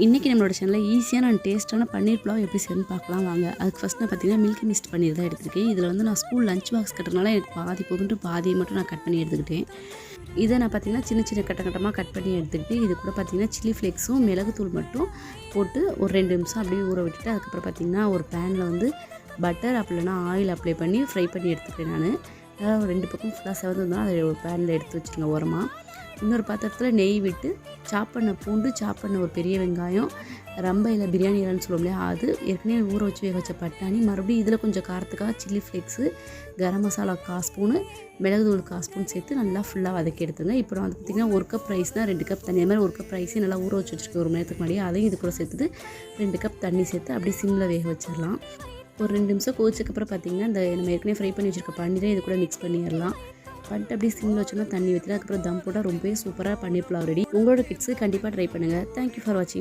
இன்றைக்கி நம்மளோட சேனலில் ஈஸியான அண்ட் டேஸ்ட்டான பன்னீர் புலாவ் எப்படி செய்யணும்னு பார்க்கலாம் வாங்க. அதுக்கு ஃபஸ்ட் நான் பார்த்தீங்கன்னா மில்கி மிஸ்ட் பன்னீர் தான் எடுத்துருக்கேன். இதில் வந்து நான் ஸ்கூல் லஞ்ச் பாக்ஸ் கட்டுறதுனால எனக்கு பாதி போதுன்ட்டு பாதியை மட்டும் நான் கட் பண்ணி எடுத்துக்கிட்டேன். இதை நான் பார்த்தீங்கன்னா சின்ன சின்ன கட்டமாக கட் பண்ணி எடுத்துக்கிட்டு இது கூட பார்த்தீங்கன்னா சில்லி ஃப்ளேக்ஸும் மிளகுத்தூள் மட்டும் போட்டு ஒரு 2 நிமிஷம் அப்படியே ஊற விட்டுட்டு அதுக்கப்புறம் பார்த்தீங்கன்னா ஒரு பேனில் வந்து பட்டர் அப்படின்னா ஆயில் அப்ளை பண்ணி ஃப்ரை பண்ணி எடுத்துக்கிறேன். நான் அதாவது 2 பக்கம் ஃபுல்லாக செவந்துருந்தால் அதை ஒரு பேனில் எடுத்து வச்சுருங்க ஓரமாக. இன்னொரு பாத்திரத்தில் நெய் விட்டு சாப் பண்ண பூண்டு, சாப் பண்ண ஒரு பெரிய வெங்காயம், ரம்பை இல்லை பிரியாணி இலைன்னு சொல்லுவோம் இல்லையா, அது ஏற்கனவே ஊற வச்சு வேக வச்ச பட்டாணி, மறுபடியும் இதில் கொஞ்சம் காரத்துக்காக chilli flakes, garam masala 1/4 spoon, மிளகுத்தூள் 1/4 ஸ்பூன் சேர்த்து நல்லா ஃபுல்லாக வதக்கி எடுத்துங்க. இப்போ வந்து பார்த்திங்கன்னா 1 கப் ரைஸ்னால் 2 கப் தண்ணி, அது மாதிரி 1 கப் ரைஸையும் நல்லா ஊற வச்சு வச்சுருக்கேன் 1 மணி நேரத்துக்கு முன்னாடி. அதையும் இது கூட சேர்த்துட்டு 2 கப் தண்ணி சேர்த்து அப்படியே சிம்மில் வேக வச்சிடலாம். ஒரு 2 நிமிஷம் கொதிச்சக்கப்புறம் பார்த்திங்கன்னா இந்த நம்ம ஏற்கனவே ஃப்ரை பண்ணி வச்சுருக்க பன்னீரை இது கூட மிக்ஸ் பண்ணிடலாம். பண்ணிட்டு அப்படியே சிம்மில் வச்சோன்னா தண்ணி ஊற்றிட்டு அதுக்கப்புறம் தம் போட்டால் ரொம்பவே சூப்பராக பன்னீர் புலாவ் ரெடி. உங்களோட கிட்ஸு கண்டிப்பாக ட்ரை பண்ணுங்கள். தேங்க்யூ ஃபார் வாட்சிங்.